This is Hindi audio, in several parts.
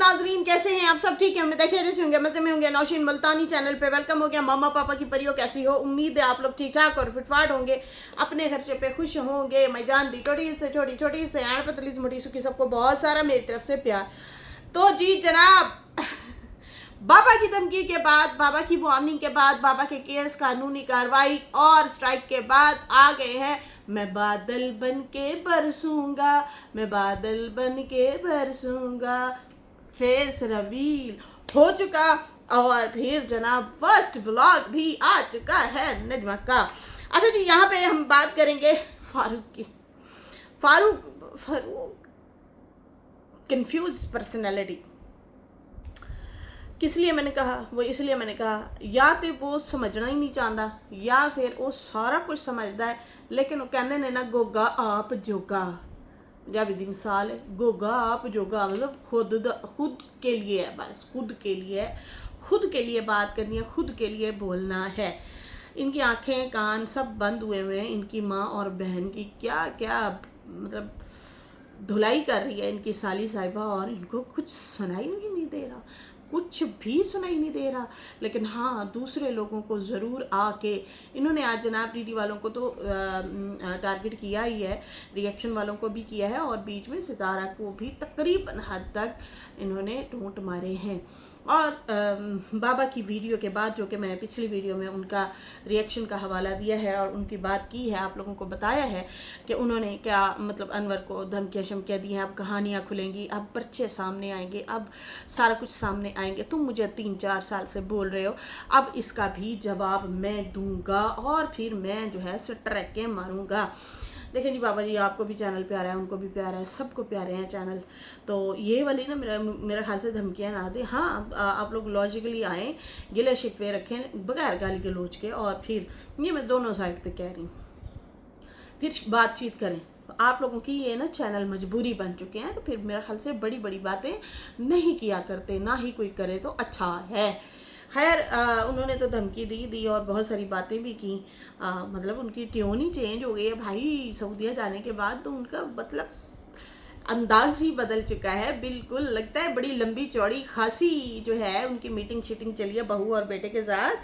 नाजरीन, कैसे हैं आप सब? ठीक है, उम्मीद है खैरियत से होंगे, मजे में होंगे। नौशीन मुल्तानी चैनल पे वेलकम हो गया। मामा पापा की परियों कैसी हो? उम्मीद है आप लोग ठीक ठाक और फिटफाट होंगे, अपने खर्चे पे खुश होंगे। मैं जानती छोटी से छोटी छोटी से आण पतली से मोटी सुखी, सबको बहुत सारा मेरी तरफ से प्यार। तो जी जनाब, बाबा की धमकी के बाद, बाबा की वार्निंग के बाद, बाबा के केस, कानूनी कार्रवाई और स्ट्राइक के बाद आ गए हैं मैं बादल बन के बरसूंगा, मैं बादल बन के बरसूंगा। फेस रिवील हो चुका और फिर जनाब फर्स्ट व्लॉग भी आ चुका है नजमा का। अच्छा जी, यहाँ पे हम बात करेंगे फारूक की। Farooq confuse personality. किस लिए मैंने कहा? वो इसलिए मैंने कहा, या तो वो समझना ही नहीं चाहता या फिर वो सारा कुछ समझता है, लेकिन वो कहने ने ना गोगा आप जोगा। पंजाबी की मिसाल है, गोगा आप जोगा, मतलब खुद के लिए है, बस खुद के लिए है, खुद के लिए बात करनी है, खुद के लिए बोलना है। इनकी आंखें कान सब बंद हुए हुए हैं। इनकी माँ और बहन की क्या क्या मतलब धुलाई कर रही है इनकी साली साहिबा, और इनको कुछ सुनाई नहीं दे रहा, कुछ भी सुनाई नहीं दे रहा। लेकिन हाँ, दूसरे लोगों को ज़रूर आके इन्होंने आज जनाब डीडी वालों को तो टारगेट किया ही है, रिएक्शन वालों को भी किया है, और बीच में सितारा को भी तकरीबन हद तक इन्होंने टोंट मारे हैं। और बाबा की वीडियो के बाद, जो कि मैंने पिछली वीडियो में उनका रिएक्शन का हवाला दिया है और उनकी बात की है, आप लोगों को बताया है कि उन्होंने क्या मतलब अनवर को धमकियाँ शमकियाँ दी हैं, अब कहानियाँ खुलेंगी, अब पर्चे सामने आएंगे, अब सारा कुछ सामने आएंगे। तुम मुझे 3-4 साल से बोल रहे हो, अब इसका भी जवाब मैं दूंगा और फिर मैं जो है स्ट्रैक के मारूंगा। देखें जी बाबा जी, आपको भी चैनल प्यारा है, उनको भी प्यारा है, सबको प्यारे हैं चैनल। तो ये वाली ना मेरा ख्याल से धमकियाँ ना दें। हाँ, आप लोग लॉजिकली आएँ, गिले शिकवे रखें बगैर गाली गलौज के, और फिर ये मैं दोनों साइड पे कह रही हूँ, फिर बातचीत करें। आप लोगों की ये ना चैनल मजबूरी बन चुके हैं, तो फिर मेरा ख्याल से बड़ी बड़ी बातें नहीं किया करते, ना ही कोई करे तो अच्छा है। खैर, उन्होंने तो धमकी दी और बहुत सारी बातें भी की। मतलब उनकी ट्यून ही चेंज हो गई है भाई। सऊदीया जाने के बाद तो उनका मतलब अंदाज ही बदल चुका है बिल्कुल। लगता है बड़ी लंबी चौड़ी खासी जो है उनकी मीटिंग शीटिंग चली है बहू और बेटे के साथ।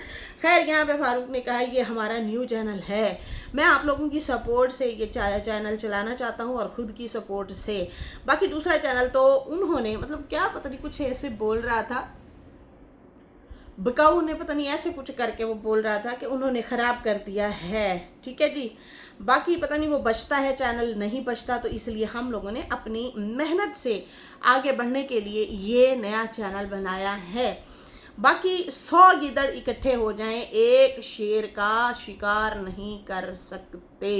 खैर, यहाँ पे फारूक ने कहा ये हमारा न्यू चैनल है, मैं आप लोगों की सपोर्ट से ये चैनल चलाना चाहता हूँ और ख़ुद की सपोर्ट से। बाकी दूसरा चैनल तो उन्होंने मतलब क्या पता नहीं कुछ ऐसे बोल रहा था, बकाऊ ने पता नहीं ऐसे कुछ करके वो बोल रहा था कि उन्होंने ख़राब कर दिया है। ठीक है जी, बाकी पता नहीं वो बचता है चैनल नहीं बचता, तो इसलिए हम लोगों ने अपनी मेहनत से आगे बढ़ने के लिए ये नया चैनल बनाया है। बाकी 100 गिदड़ इकट्ठे हो जाएं, एक शेर का शिकार नहीं कर सकते।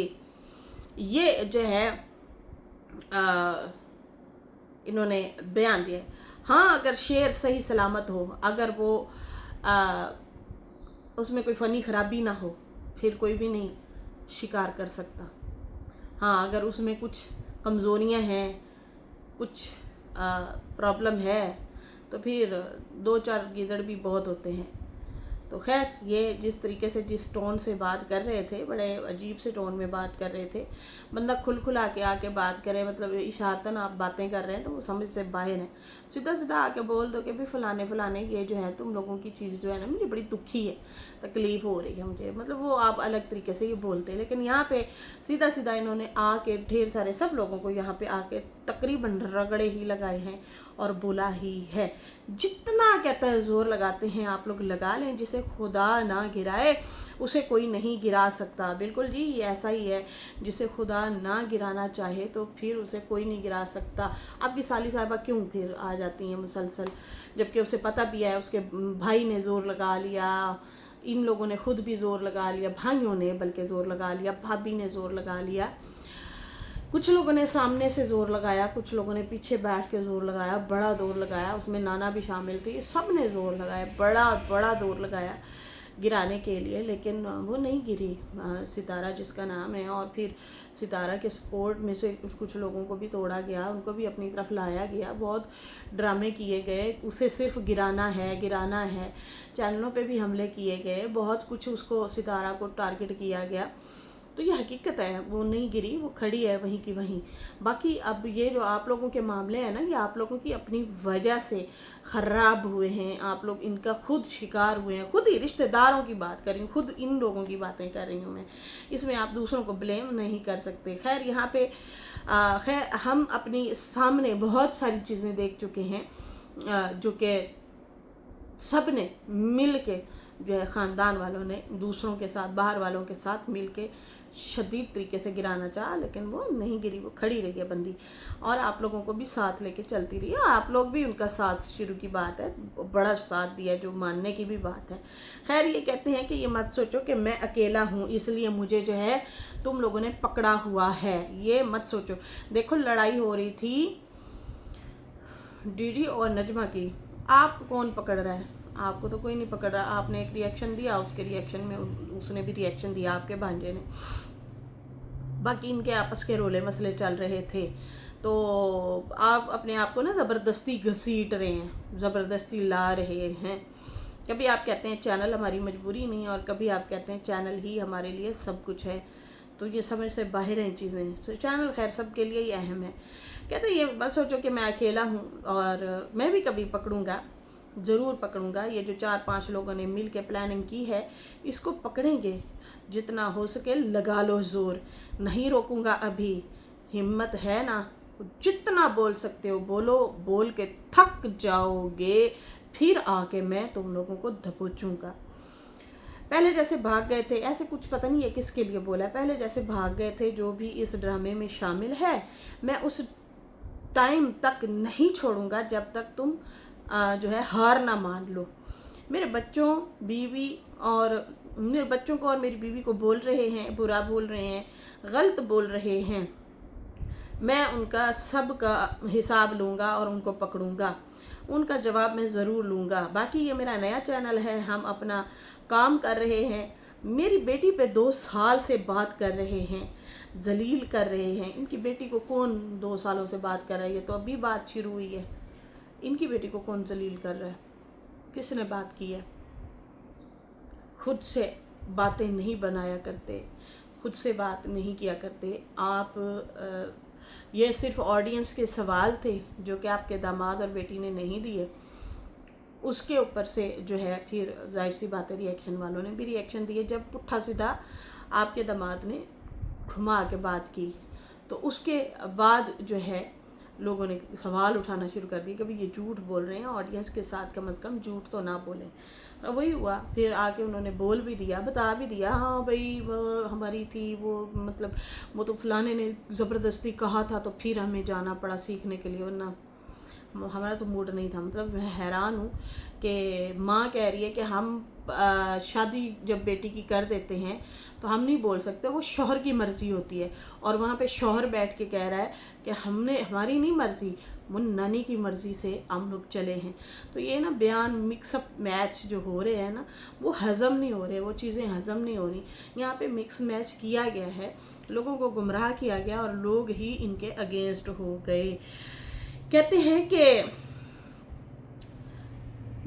ये जो है इन्होंने बयान दिया। हाँ, अगर शेर सही सलामत हो, अगर वो उसमें कोई फ़नी खराबी ना हो, फिर कोई भी नहीं शिकार कर सकता। हाँ, अगर उसमें कुछ कमज़ोरियाँ हैं, कुछ प्रॉब्लम है, तो फिर 2-4 गिदड़ भी बहुत होते हैं। तो खैर, ये जिस तरीके से जिस टोन से बात कर रहे थे, बड़े अजीब से टोन में बात कर रहे थे। बंदा खुल आके बात करे, मतलब इशारतन आप बातें कर रहे हैं तो वो समझ से बाहर है। सीधा सीधा आके बोल दो कि भाई फलाने ये जो है तुम लोगों की चीज़ जो है ना, मुझे बड़ी दुखी है, तकलीफ़ हो रही है मुझे, मतलब वो आप अलग तरीके से ये बोलते हैं। लेकिन यहाँ पे सीधा सीधा इन्होंने आके ढेर सारे सब लोगों को यहाँ पे आके तकरीबन रगड़े ही लगाए हैं और बोला ही है। जितना कहता है ज़ोर लगाते हैं आप लोग लगा लें, जिसे खुदा ना गिराए उसे कोई नहीं गिरा सकता। बिल्कुल जी, ये ऐसा ही है, जिसे खुदा ना गिराना चाहे तो फिर उसे कोई नहीं गिरा सकता। आपकी साली साहिबा क्यों फिर आ जाती हैं मुसलसल, जबकि उसे पता भी है, उसके भाई ने ज़ोर लगा लिया, इन लोगों ने खुद भी ज़ोर लगा लिया, भाइयों ने बल्कि ज़ोर लगा लिया, भाभी ने ज़ोर लगा लिया, कुछ लोगों ने सामने से ज़ोर लगाया, कुछ लोगों ने पीछे बैठ के ज़ोर लगाया, बड़ा ज़ोर लगाया, उसमें नाना भी शामिल थे। सब ने ज़ोर लगाया, बड़ा ज़ोर लगाया गिराने के लिए, लेकिन वो नहीं गिरी सितारा जिसका नाम है। और फिर सितारा के सपोर्ट में से कुछ लोगों को भी तोड़ा गया, उनको भी अपनी तरफ लाया गया, बहुत ड्रामे किए गए, उसे सिर्फ गिराना है, चैनलों पे भी हमले किए गए, बहुत कुछ उसको सितारा को टारगेट किया गया। तो ये हकीकत है, वो नहीं गिरी, वो खड़ी है वहीं की वहीं। बाकी अब ये जो आप लोगों के मामले हैं ना, ये आप लोगों की अपनी वजह से ख़राब हुए हैं, आप लोग इनका खुद शिकार हुए हैं। खुद ही रिश्तेदारों की बात कर रही हूँ, खुद इन लोगों की बातें कर रही हूँ मैं, इसमें आप दूसरों को ब्लेम नहीं कर सकते। खैर यहाँ पे खैर हम अपनी सामने बहुत सारी चीज़ें देख चुके हैं जो कि सब ने मिल के जो है ख़ानदान वालों ने दूसरों के साथ, बाहर वालों के साथ मिल के शदीद तरीके से गिराना चाहा, लेकिन वो नहीं गिरी, वो खड़ी रही है बंदी, और आप लोगों को भी साथ लेके चलती रही है। आप लोग भी उनका साथ, शुरू की बात है, बड़ा साथ दिया, जो मानने की भी बात है। खैर ये कहते हैं कि ये मत सोचो कि मैं अकेला हूँ इसलिए मुझे जो है तुम लोगों ने पकड़ा हुआ है, ये मत सोचो। देखो लड़ाई हो रही थी डीडी और नजमा की, आप कौन पकड़ रहा है? आपको तो कोई नहीं पकड़ रहा। आपने एक रिएक्शन दिया, उसके रिएक्शन में उसने भी रिएक्शन दिया, आपके भांजे ने। बाकी इनके आपस के रोले मसले चल रहे थे, तो आप अपने आप को ना ज़बरदस्ती घसीट रहे हैं, ज़बरदस्ती ला रहे हैं। कभी आप कहते हैं चैनल हमारी मजबूरी नहीं, और कभी आप कहते हैं चैनल ही हमारे लिए सब कुछ है। तो ये समझ से बाहर हैं चीज़ें। तो चैनल खैर सब के लिए ही अहम है। कहते हैं ये बस सोचो कि मैं अकेला हूँ, और मैं भी कभी पकड़ूंगा, ज़रूर पकड़ूंगा। ये जो 4-5 लोगों ने मिल के प्लानिंग की है, इसको पकड़ेंगे। जितना हो सके लगा लो ज़ोर, नहीं रोकूंगा अभी। हिम्मत है ना, जितना बोल सकते हो बोलो, बोल के थक जाओगे, फिर आके मैं तुम लोगों को दबोचूंगा। पहले जैसे भाग गए थे, ऐसे कुछ पता नहीं है किसके लिए बोला है, पहले जैसे भाग गए थे जो भी इस ड्रामे में शामिल है, मैं उस टाइम तक नहीं छोड़ूंगा जब तक तुम जो है हार ना मान लो। मेरे बच्चों, बीवी और मेरे बच्चों को और मेरी बीवी को बोल रहे हैं, बुरा बोल रहे हैं, गलत बोल रहे हैं, मैं उनका सब का हिसाब लूँगा और उनको पकड़ूंगा, उनका जवाब मैं ज़रूर लूँगा। बाकी ये मेरा नया चैनल है, हम अपना काम कर रहे हैं। मेरी बेटी पे 2 साल से बात कर रहे हैं, जलील कर रहे हैं। इनकी बेटी को कौन 2 सालों से बात कर रहा है? ये तो अभी बात शुरू हुई है। इनकी बेटी को कौन जलील कर रहा है? किसने बात की है? खुद से बातें नहीं बनाया करते, खुद से बात नहीं किया करते आप। ये सिर्फ ऑडियंस के सवाल थे जो कि आपके दामाद और बेटी ने नहीं दिए, उसके ऊपर से जो है फिर जाहिर सी बात है रिएक्शन वालों ने भी रिएक्शन दिए। जब पुट्ठा सीधा आपके दामाद ने घुमा के बात की, तो उसके बाद जो है लोगों ने सवाल उठाना शुरू कर दिए, कभी ये झूठ बोल रहे हैं, ऑडियंस के साथ कम से कम झूठ तो ना बोलें। वही हुआ, फिर आके उन्होंने बोल भी दिया, बता भी दिया, हाँ भाई वो हमारी थी, वो मतलब वो तो फलाने ने ज़बरदस्ती कहा था, तो फिर हमें जाना पड़ा सीखने के लिए, वरना हमारा तो मूड नहीं था। मतलब मैं हैरान हूँ कि माँ कह रही है कि हम शादी जब बेटी की कर देते हैं तो हम नहीं बोल सकते, वो शौहर की मर्ज़ी होती है, और वहाँ पे शौहर बैठ के कह रहा है कि हमारी नहीं मर्ज़ी, वो नानी की मर्ज़ी से हम लोग चले हैं। तो ये ना बयान मिक्सअप मैच जो हो रहे हैं ना, वो हज़म नहीं हो रहे, वो चीज़ें हज़म नहीं हो रही। यहाँ पे मिक्स मैच किया गया है, लोगों को गुमराह किया गया, और लोग ही इनके अगेंस्ट हो गए। कहते हैं कि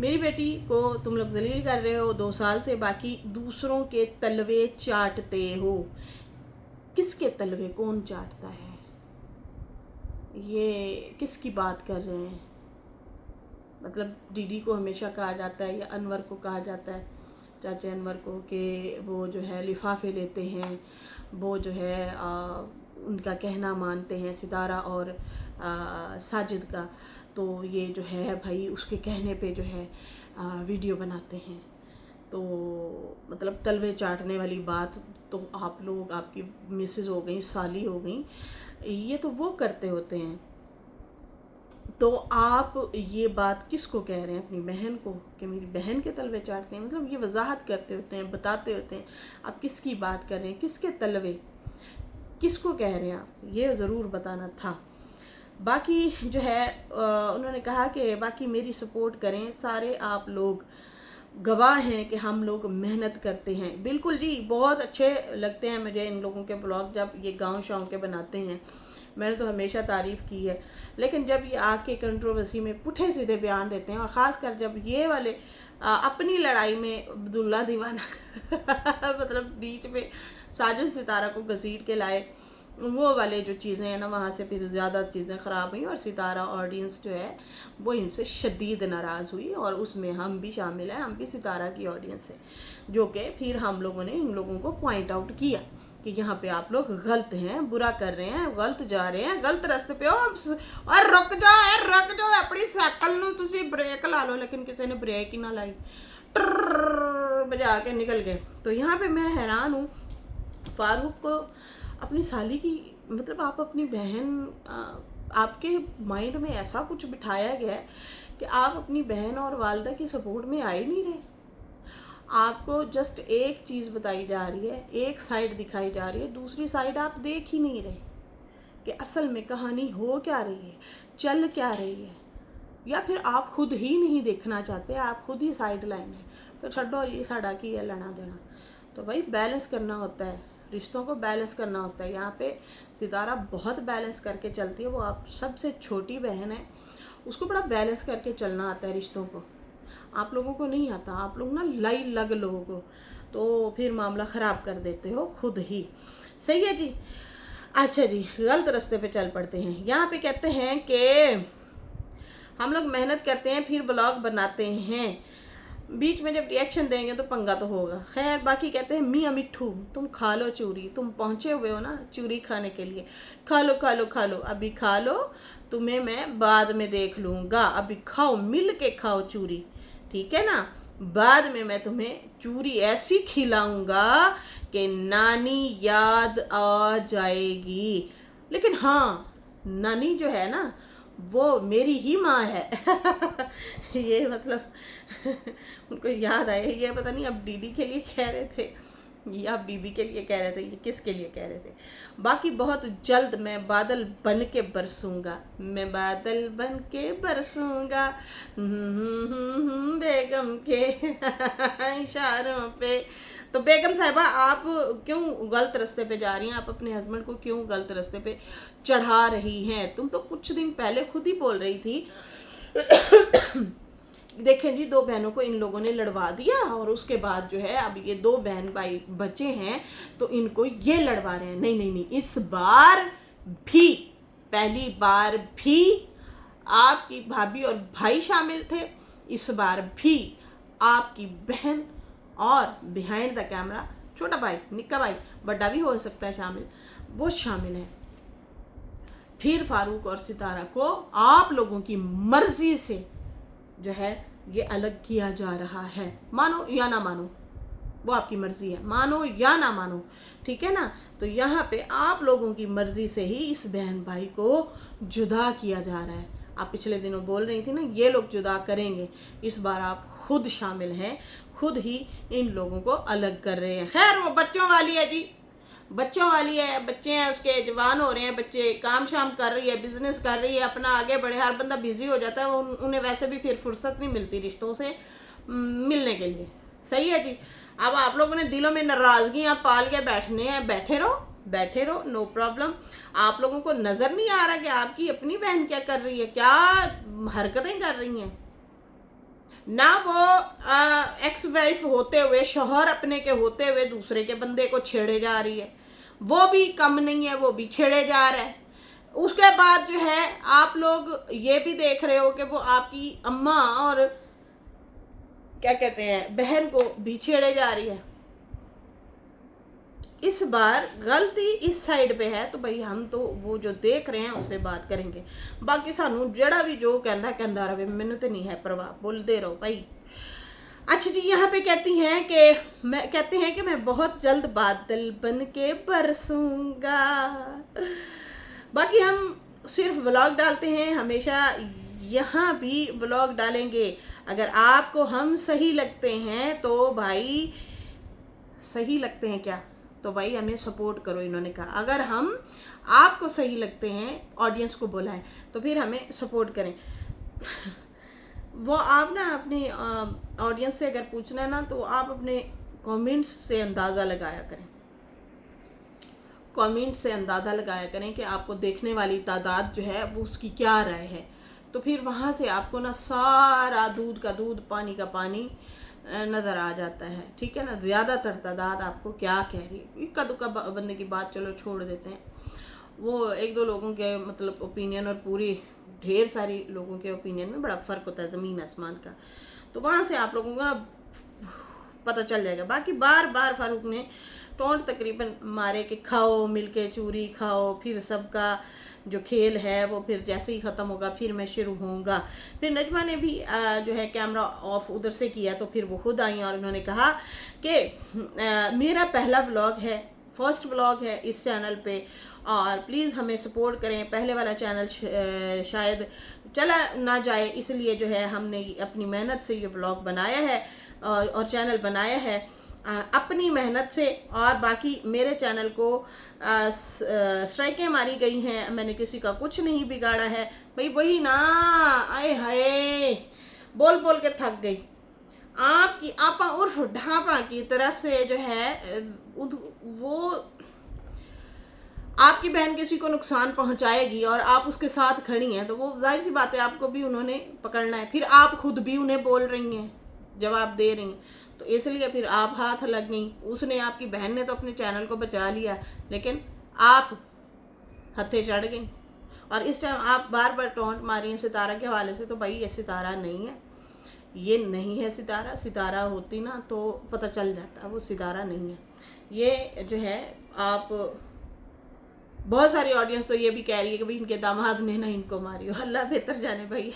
मेरी बेटी को तुम लोग जलील कर रहे हो 2 साल से, बाकी दूसरों के तलवे चाटते हो। किसके तलवे कौन चाटता है? ये किसकी बात कर रहे हैं? मतलब डीडी को हमेशा कहा जाता है, या अनवर को कहा जाता है, चाचे अनवर को, कि वो जो है लिफाफे लेते हैं, वो जो है उनका कहना मानते हैं, सितारा और साजिद का। तो ये जो है भाई उसके कहने पे जो है वीडियो बनाते हैं। तो मतलब तलवे चाटने वाली बात तो आप लोग, आपकी मिसेज हो गई, साली हो गई, ये तो वो करते होते हैं। तो आप ये बात किसको कह रहे हैं? अपनी बहन को, कि मेरी बहन के तलवे चाटते हैं? मतलब ये वजाहत करते होते हैं, बताते होते हैं। आप किसकी बात कर रहे हैं? किसके तलवे, किसको कह रहे हैं आप? ये ज़रूर बताना था। बाकी जो है उन्होंने कहा कि बाकी मेरी सपोर्ट करें, सारे आप लोग गवाह हैं कि हम लोग मेहनत करते हैं। बिल्कुल जी, बहुत अच्छे लगते हैं मुझे इन लोगों के ब्लॉग जब ये गांव शाँव के बनाते हैं, मैंने तो हमेशा तारीफ़ की है। लेकिन जब ये आके कंट्रोवर्सी में पुठे सीधे बयान देते हैं, और ख़ासकर जब ये वाले अपनी लड़ाई में अब्दुल्ला दीवाना मतलब बीच में साजन सितारा को घसीट के लाए, वो वाले जो चीज़ें हैं ना, वहाँ से फिर ज़्यादा चीज़ें ख़राब हुई और सितारा ऑडियंस जो है वो इनसे शदीद नाराज़ हुई, और उसमें हम भी शामिल हैं, हम भी सितारा की ऑडियंस है, जो कि फिर हम लोगों ने इन लोगों को पॉइंट आउट किया कि यहाँ पे आप लोग गलत हैं, बुरा कर रहे हैं, गलत जा रहे हैं, गलत रास्ते पे हो, और रुक जाओ अपनी साइकिल नूं तुसी ब्रेक ला लो, लेकिन किसी ने ब्रेक ही ना लाई, बजा के निकल गए। तो यहाँ पे मैं हैरान हूँ फारूक को अपनी साली की, मतलब आप अपनी बहन, आपके माइंड में ऐसा कुछ बिठाया गया है कि आप अपनी बहन और वालदा की सपोर्ट में आ ही नहीं रहे। आपको जस्ट एक चीज़ बताई जा रही है, एक साइड दिखाई जा रही है, दूसरी साइड आप देख ही नहीं रहे कि असल में कहानी हो क्या रही है, चल क्या रही है, या फिर आप खुद ही नहीं देखना चाहते, आप खुद ही साइड लाइन है। तो छड्डो ये साड़ा की है लेना देना। तो भाई बैलेंस करना होता है, रिश्तों को बैलेंस करना होता है। यहाँ पे सितारा बहुत बैलेंस करके चलती है, वो आप सबसे छोटी बहन है, उसको बड़ा बैलेंस करके चलना आता है रिश्तों को। आप लोगों को नहीं आता, आप लोग ना लाई लग लोगों को, तो फिर मामला ख़राब कर देते हो खुद ही। सही है जी। अच्छा जी, गलत रास्ते पे चल पड़ते हैं। यहाँ पे कहते हैं कि हम लोग मेहनत करते हैं फिर ब्लॉग बनाते हैं, बीच में जब रिएक्शन देंगे तो पंगा तो होगा। खैर बाकी कहते हैं मियाँ मिट्ठू तुम खा लो चूरी, तुम पहुँचे हुए हो ना चूरी खाने के लिए, खा लो खा लो खा लो, अभी खा लो, तुम्हें मैं बाद में देख लूँगा, अभी खाओ, मिल के खाओ चूरी, ठीक है ना, बाद में मैं तुम्हें चूरी ऐसी खिलाऊंगा कि नानी याद आ जाएगी। लेकिन हाँ, नानी जो है ना वो मेरी ही माँ है। ये मतलब उनको याद आए, ये पता नहीं अब दीदी के लिए कह रहे थे या बीबी के लिए कह रहे थे, ये किसके लिए कह रहे थे। बाकी बहुत जल्द मैं बादल बन के बरसूंगा, मैं बादल बन के बरसूंगा बेगम के इशारों पे। तो बेगम साहिबा आप क्यों गलत रास्ते पे जा रही हैं, आप अपने हस्बैंड को क्यों गलत रास्ते पे चढ़ा रही हैं? तुम तो कुछ दिन पहले खुद ही बोल रही थी देखें जी, दो बहनों को इन लोगों ने लड़वा दिया, और उसके बाद जो है अब ये दो बहन भाई बचे हैं तो इनको ये लड़वा रहे हैं। नहीं नहीं नहीं, इस बार भी, पहली बार भी आपकी भाभी और भाई शामिल थे, इस बार भी आपकी बहन और बिहाइंड द कैमरा छोटा भाई, निक्का भाई, बड़ा भी हो सकता है शामिल, वो शामिल है। फिर फारूक और सितारा को आप लोगों की मर्जी से जो है ये अलग किया जा रहा है, मानो या ना मानो, वो आपकी मर्जी है, मानो या ना मानो, ठीक है ना। तो यहाँ पे आप लोगों की मर्जी से ही इस बहन भाई को जुदा किया जा रहा है। आप पिछले दिनों बोल रही थी ना ये लोग जुदा करेंगे, इस बार आप खुद शामिल हैं, खुद ही इन लोगों को अलग कर रहे हैं। खैर वो बच्चों वाली है जी, बच्चों वाली है, बच्चे हैं उसके, जवान हो रहे हैं बच्चे, काम शाम कर रही है, बिजनेस कर रही है, अपना आगे बढ़े, हर बंदा बिजी हो जाता है, उन्हें वैसे भी फिर फुर्सत नहीं मिलती रिश्तों से मिलने के लिए। सही है जी। अब आप लोगों ने दिलों में नाराजगियाँ पाल के बैठने हैं, बैठे रहो, नो प्रॉब्लम। आप लोगों को नज़र नहीं आ रहा कि आपकी अपनी बहन क्या कर रही है, क्या हरकतें कर रही हैं ना। वो एक्स वाइफ होते हुए, शौहर अपने के होते हुए दूसरे के बंदे को छेड़े जा रही है, वो भी कम नहीं है, वो भी छेड़े जा रहा है। उसके बाद जो है आप लोग ये भी देख रहे हो कि वो आपकी अम्मा और क्या कहते हैं बहन को भी छेड़े जा रही है। इस बार गलती इस साइड पे है, तो भाई हम तो वो जो देख रहे हैं उस पर बात करेंगे। बाकी सानू जड़ा भी जो कहता रहे, मैंने तो नहीं है परवाह, बोलते रहो भाई। अच्छा जी, यहाँ पे कहते हैं कि मैं बहुत जल्द बादल बन के बरसूंगा। बाकी हम सिर्फ व्लॉग डालते हैं, हमेशा यहाँ भी व्लॉग डालेंगे। अगर आपको हम सही लगते हैं तो भाई, सही लगते हैं क्या, तो भाई हमें सपोर्ट करो। इन्होंने कहा अगर हम आपको सही लगते हैं, ऑडियंस को बोला है, तो फिर हमें सपोर्ट करें। वो आप ना अपने ऑडियंस से अगर पूछना है ना, तो आप अपने कमेंट्स से अंदाज़ा लगाया करें, कमेंट से अंदाज़ा लगाया करें कि आपको देखने वाली तादाद जो है वो उसकी क्या राय है। तो फिर वहाँ से आपको ना सारा दूध का दूध, पानी का पानी नज़र आ जाता है, ठीक है ना। ज़्यादातर तादाद आपको क्या कह रही है, इक्का दुक्का बंदे की बात चलो छोड़ देते हैं, वो एक दो लोगों के मतलब ओपिनियन और पूरी ढेर सारी लोगों के ओपिनियन में बड़ा फ़र्क होता है, ज़मीन आसमान का। तो वहाँ से आप लोगों को ना पता चल जाएगा। बाकी बार बार फारूक ने टोंट तकरीबन मारे कि खाओ मिलके चूरी खाओ, फिर सबका जो खेल है वो फिर जैसे ही ख़त्म होगा फिर मैं शुरू होऊंगा। फिर नजमा ने भी जो है कैमरा ऑफ उधर से किया, तो फिर वो खुद आई और उन्होंने कहा कि मेरा पहला व्लॉग है, फर्स्ट व्लॉग है इस चैनल पे, और प्लीज़ हमें सपोर्ट करें। पहले वाला चैनल शायद चला ना जाए, इसलिए जो है हमने अपनी मेहनत से ये व्लॉग बनाया है और चैनल बनाया है अपनी मेहनत से। और बाकी मेरे चैनल को स्ट्राइकें मारी गई हैं, मैंने किसी का कुछ नहीं बिगाड़ा है। भाई वही ना, आए हाय बोल बोल के थक गई। आपकी आपा उर्फ ढापा की तरफ से जो है वो आपकी बहन किसी को नुकसान पहुंचाएगी और आप उसके साथ खड़ी हैं, तो वो जाहिर सी बात है आपको भी उन्होंने पकड़ना है। फिर आप खुद भी उन्हें बोल रही हैं, जवाब दे रही हैं, तो इसलिए फिर आप हाथ लग गई। उसने, आपकी बहन ने तो अपने चैनल को बचा लिया, लेकिन आप हथे चढ़ गई। और इस टाइम आप बार बार टोंट मारी हैं सितारा के हवाले से, तो भाई ये सितारा नहीं है, ये नहीं है सितारा। सितारा होती ना तो पता चल जाता, वो सितारा नहीं है। ये जो है आप, बहुत सारी ऑडियंस तो ये भी कह रही है कि भाई इनके दामाद ने ना इनको मारी हो। अल्लाह बेहतर जाने भाई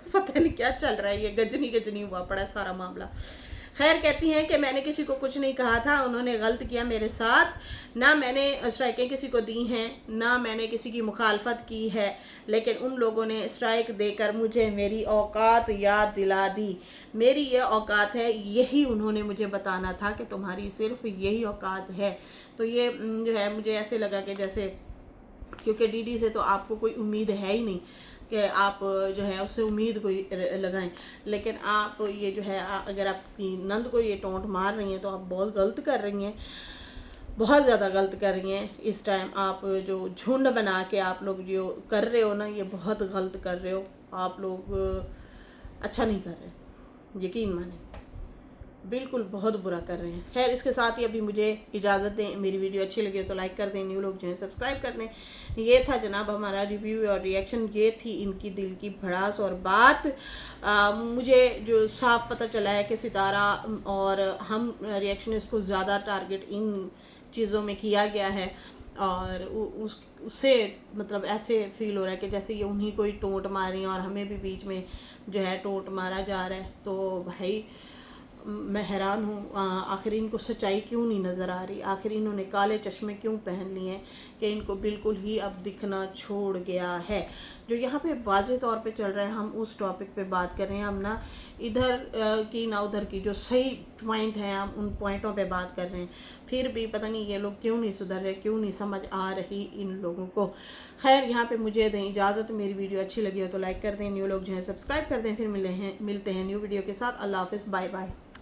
पता नहीं क्या चल रहा है, ये गजनी गजनी हुआ पड़ा है सारा मामला। खैर, कहती हैं कि मैंने किसी को कुछ नहीं कहा था, उन्होंने गलत किया मेरे साथ, ना मैंने स्ट्राइकें किसी को दी हैं, ना मैंने किसी की मुखालफत की है, लेकिन उन लोगों ने स्ट्राइक देकर मुझे मेरी औकात याद दिला दी। मेरी ये औकात है, यही उन्होंने मुझे बताना था कि तुम्हारी सिर्फ यही औकात है। तो ये जो है मुझे ऐसे लगा कि जैसे, क्योंकि डीडी से तो आपको कोई उम्मीद है ही नहीं कि आप जो है उससे उम्मीद कोई लगाएं, लेकिन आप ये जो है अगर आपकी नंद को ये टोंट मार रही हैं तो आप बहुत गलत कर रही हैं, बहुत ज़्यादा गलत कर रही हैं। इस टाइम आप जो झुंड बना के आप लोग जो कर रहे हो ना, ये बहुत गलत कर रहे हो। आप लोग अच्छा नहीं कर रहे, यकीन माने, बिल्कुल बहुत बुरा कर रहे हैं। खैर, इसके साथ ही अभी मुझे इजाज़त दें। मेरी वीडियो अच्छी लगी हो तो लाइक कर दें, न्यू लोग जो है सब्सक्राइब कर दें। ये था जनाब हमारा रिव्यू और रिएक्शन, ये थी इनकी दिल की भड़ास और बात। मुझे जो साफ पता चला है कि सितारा और हम रिएक्शनिस्ट को ज़्यादा टारगेट इन चीज़ों में किया गया है, और उससे मतलब ऐसे फील हो रहा है कि जैसे ये उन्हीं को ही टोंट मारी और हमें भी बीच में जो है टोंट मारा जा रहा है। तो भाई मैं हैरान हूँ, आखिर इनको सच्चाई क्यों नहीं नज़र आ रही, आखिर इन्होंने काले चश्मे क्यों पहन लिए हैं कि इनको बिल्कुल ही अब दिखना छोड़ गया है। जो यहाँ पे वाज़ेह तौर पे चल रहा है, हम उस टॉपिक पे बात कर रहे हैं, हम ना इधर की ना उधर की, जो सही पॉइंट है हम उन पॉइंटों पे बात कर रहे हैं। फिर भी पता नहीं ये लोग क्यों नहीं सुधर रहे, क्यों नहीं समझ आ रही इन लोगों को। खैर, यहाँ पे मुझे दें इजाज़त। मेरी वीडियो अच्छी लगी हो तो लाइक कर दें, न्यू लोग जो है सब्सक्राइब कर दें। फिर मिलते हैं न्यू वीडियो के साथ। अल्लाह हाफ़िज़, बाय बाय।